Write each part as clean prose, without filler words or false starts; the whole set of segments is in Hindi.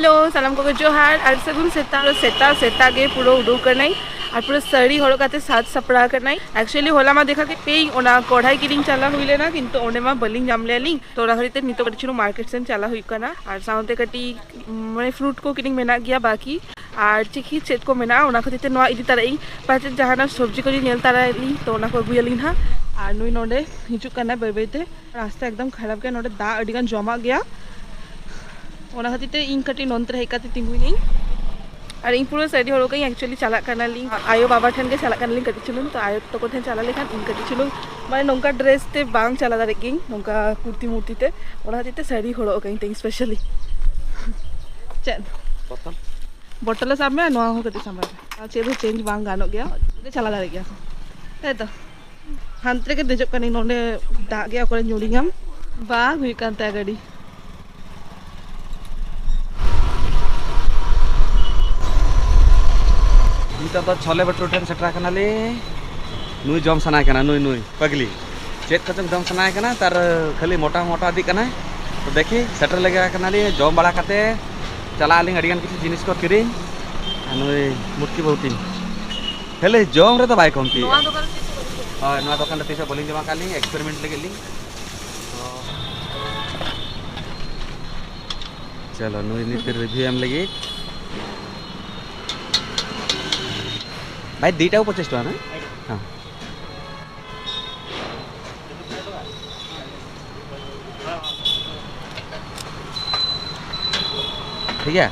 Hello, salam ko johar. Ar sagun seta ge puro udu karnai. আর পুরো সারি হলো কাতে সাত সাপড়া করনাই एक्चुअली होला मा देखा के पे ओना कढ़ाई किलिंग चला हुईले ना किंतु ओने मा बलिंग जामले लिंग तो राहरिते नितो कटिचुनो मार्केट सेन चला हुई कना और साउंते कटी माने फ्रूट को किलिंग मेना गया बाकी और चिकी चेत को मेना ओना खतिते नोआ इदि ताराई पाते जहाना सब्जी को नेल ताराई तो ओना को गुयलिन हा और नुई नोडे हिजु कना बेबेते रास्ता एकदम खराब गया नोडे दा अडिगान जमा गया ओना खतिते इन कटी नोंत्र हेकाते तिंगुई और इन पूरा साइड हो गई एक्चुअली चला करना लिंग आयो बाबा ठन के चला करना लिंग कटी चलून तो आयो तो को ठन चला लेखान इन कटी चलून माने नोंका ड्रेस ते बांग चला दारे गिंग नोंका कुर्ती मूर्ति ते ओना हतीते साड़ी होड़ो गई ते स्पेशली चल बोतल साब में नोआ हो कटी सामने चेबो चेंज बांग गानो गया ते चला दारे गया ए तो हांतरे के देजो कनी नोंडे दा गया करे ñuringam बा हुई कांता गाड़ी तो छोले भटूरे ठेन सेटरा कना ले नुई जम सनाय कना नुई नुई पगली चेत कचम जम सनाय कना तार खाली मोटा मोटा दी कना तो देखी सेटर लगे कना ले जम बड़ा काते चला आलिंग अडिगान किसी जिनिस को किरी नुई मुटकी बहुती हेले जम रे तो बाय कमती नोआ दुकान रे तीसो बोलिंग जमा काली एक्सपेरिमेंट लगे लिंग चलो नुई नित रिव्यू एम लगी भाई दीटा को 25 टका ना हाँ ठीक है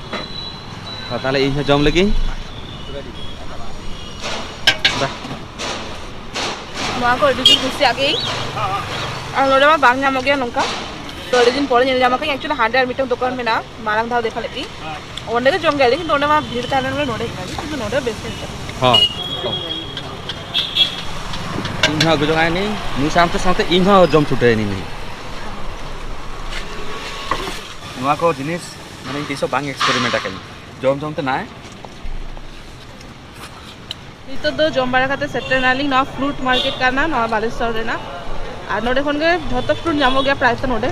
ताले इन जम लगी नोआ को एडी खुशी आ गई और नोडे मा बांग नाम गया नोंका तो एडी दिन पड़े जामा के एक्चुअली 100 मीटर दुकान में ना मारंग धाव देखा लेती ओंडे के जम गया लेकिन नोडे मा भीड़ ताने में नोडे किंतु नोडे बेस्ट हाँ इन हा गुजो आनी नु सामते सामते इन हा जम छुटे नहीं नोआ को जिनिस माने तीसो बांग एक्सपेरिमेंट आके जम जम ते ना इतो दो जम बारा खाते सेटल नाली ना फ्रूट मार्केट करना ना बालेश्वर रे ना और नोडे खन गे झतो फ्रूट जामो गया प्राइस तो नोडे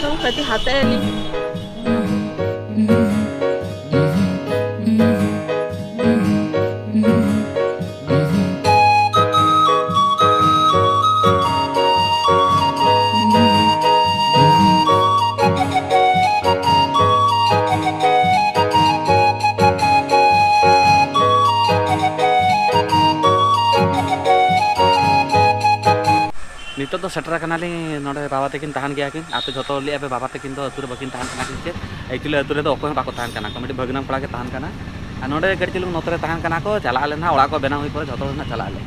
तो कति हाते ली नितो तो सेटरा कना ले नोडे बाबा तकिन तहान गया कि आते जतो ले अबे बाबा तकिन तो अतुरे बकिन तहान कना कि एक्चुअली अतुरे तो अकोय बाको तहान कना कमेटी भगनाम पड़ा के तहान कना आ नोडे गड़ी चलू नोतरे तहान कना को चला ले ना ओड़ा को बेना होई पर जतो ना चला ले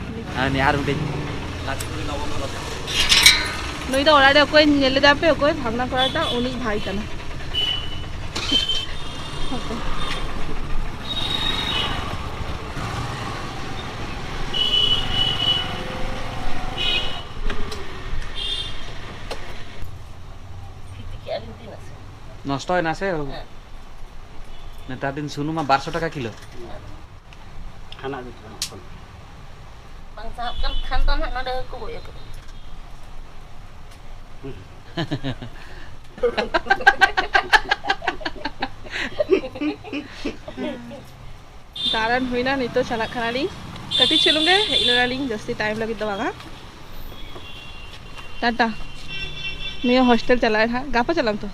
निहार मिटे नई तो ओड़ा रे अकोय नेले दापे अकोय भागना कराटा उनी भाई कना नष्ट है ना से नेता दिन सुनु मा 1200 टका किलो खाना bang sahab kan kanton nak ada ko ya ke दारन हुईना नहीं तो चला खाना ली कटी चलूंगे इलरा लिंग जस्ती टाइम लगी दवागा टाटा मैं हॉस्टल चला था गापा चलाम तो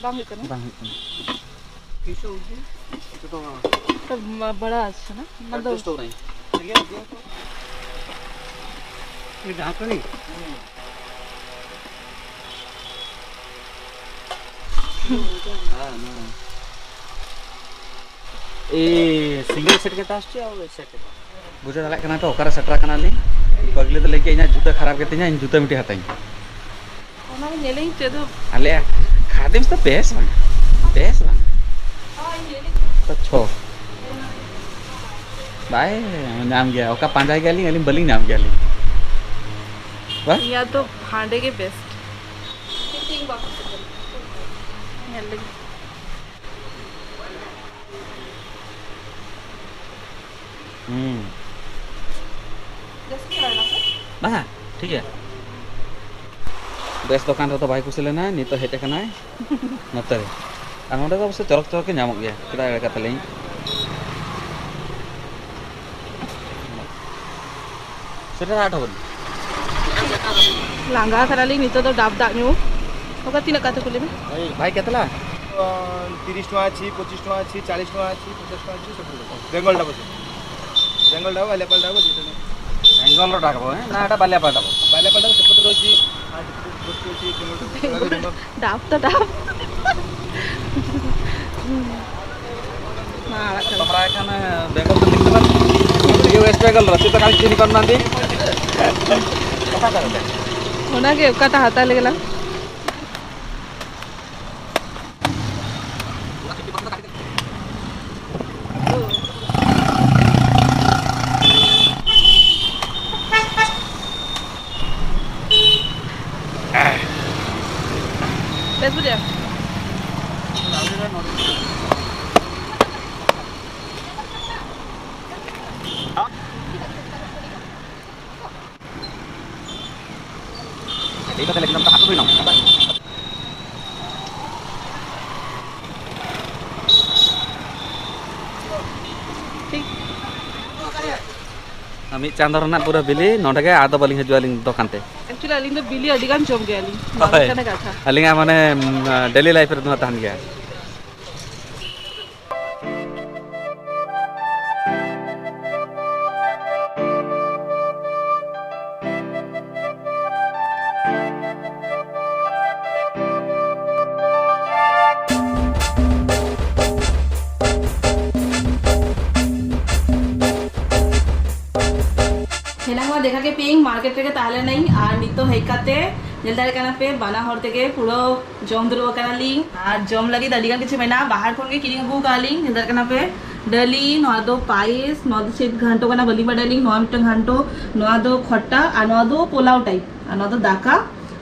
बांग करना बांग किसो उजी तो बड़ा अच्छा ना मतलब स्टोर है ये ढाका नहीं हां ना ए सिंगल सेट के तास और सेट बुझे दाला कना तो ओकरा सेटरा कना ले पगले तो लेके इना जूता खराब करते इन जूता मिटे हताई ओना नेले ही चेदो अले खादिम तो बेस बन तो छो बाय नाम गया ओका पांजा गेली अली बलिंग नाम गेली वाह या तो हांडे के बेस्ट फिटिंग बॉक्स नेले ᱵᱟᱝ ᱴᱷᱤᱠ ᱜᱮᱭᱟ ᱵᱮᱥ ᱫᱚᱠᱟन ᱨᱮᱫᱚ ᱵᱟᱭ ᱠᱩᱥᱤ ᱞᱮᱱᱟ ᱱᱤᱛᱚᱜ ᱦᱮᱡ ᱟᱠᱟᱱᱟᱭ ᱱᱚᱛᱮ ᱨᱮ ᱟᱨ ᱱᱚᱰᱮ ᱫᱚ ᱚᱵᱚᱥᱥᱳᱭ ᱪᱚᱨᱚᱠ ᱪᱚᱨᱚᱠ ᱜᱮ ᱧᱟᱢᱚᱜ ᱜᱮᱭᱟ ᱪᱮᱫᱟᱜ ᱮᱲᱮ ᱠᱟᱛᱟᱞᱤᱧ সেটা 8 হবে लांगा कराली नितो तो डाब दाग न्यू ओका तीन काते कुले में ভাই কেতলা 30 टका अछि 25 टका अछि 40 टका अछि 50 टका अछि सब बेंगल डाब अछि बेंगल डाब लेपल डाब जेते বেঙ্গলর ডাকবো হ্যাঁ না এটা বালিয়া পাঠাবো बालेपल डाब सेपत्र अछि आज बस्तु अछि केमल डाब तो डाब ना তোমরা এখানে বেঙ্গল তো দেখতে পাচ্ছ ये वेस्ट बेंगल रसी तो काल चिनी करना दी কথা করবে होना के ओका हाता लेगला बेस बुझा এই কথা লিখলাম তো হাত ধুই নাও ठीक আমি চান্দর না পুরো বিলি নটাকে আদা বালিং হজুয়ালিং দোকান তে एक्चुअली अलिंग तो बिली अडिगान जम गया अलिंग হয়। माने का था আলিঙ্গা মানে ডেইলি লাইফের দোয়া তাহান গিয়া हेना हुआ देखा के पेइंग मार्केट के ताले नहीं और नितो हेकाते जलदार काना पे बाना हर तेके पुरो जम दुरो काना ली और जम लगी दलिगन किछि मेना बाहर फोन के किरिंग गु काली जलदार काना पे डली नोआ दो पायस नोआ दो सेट घंटो काना बली बडली नोआ मिटंग घंटो नोआ दो खट्टा और नोआ दो पोलाव टाइप और नोआ दो दाका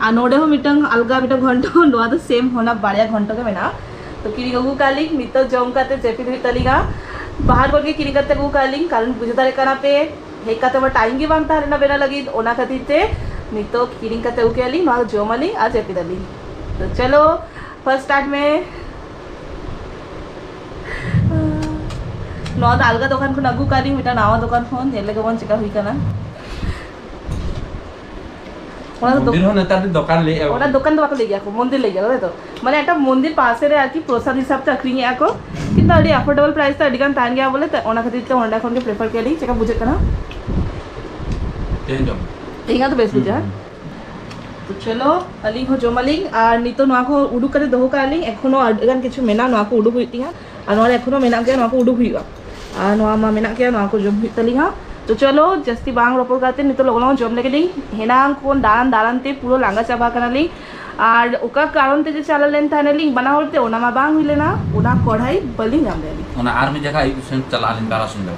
और नोडे हो मिटंग अलगा मिटंग घंटो नोआ दो सेम होना बाड़िया घंटो के मेना तो किरिंग गु काली नितो जम काते जेपी धुई तलीगा बाहर फोन के किरिंग करते गु काली कारण बुझदार काना पे हेकाते वर टाइम गे बांग तारे ना बेना लगी ओना खातिर ते नितो किरिंग करते उके आली ना जोमली आज एपी दली तो चलो फर्स्ट स्टार्ट में नौ अलगा दुकान को नगु काली मिटा नावा दुकान फोन जेले के बन चिका हुई कना মন্দির হনে তার দোকান লে ওটা দোকান তো ले गया को मंदिर ले गया तो মানে একটা মন্দির পাশে রে আর কি প্রসাদ হিসাব তে আক্রিং याको কিন্তু আড়ি অ্যাফোর্ডেবল প্রাইস তে আড়িগান তান গया बोले ओना खातिर ते होंडा कोन के प्रेफर केली চেকা বুঝে কনা তেন জম ठीक है तो बेस बुझा तो चलो अलिंग हो जोमलिंग और नितो नोआ को उडुक करे दोहो कालिंग एखोनो अडगान किछु मेना नोआ को उडुक हुइतिया और नोआ एखोनो मेना के नोआ को उडुक हुइगा और नोआ मा मेना के नोआ को जोम हुइतलिहा तो चलो जस्ती बांग रोपड़ करते नितो लगलो जोम लेके ली हेनांग कोन दारान दारानते पूरो लांगा चाबा कनाली और ओका कारण ते जे चाललेन थानेली बना होते ओना मा बांग हुइले ना ओना कढ़ाई बलिंग जाम देली ওনা আর্মি জায়গা এই সেন্ট চালালেন তারা সুন্দর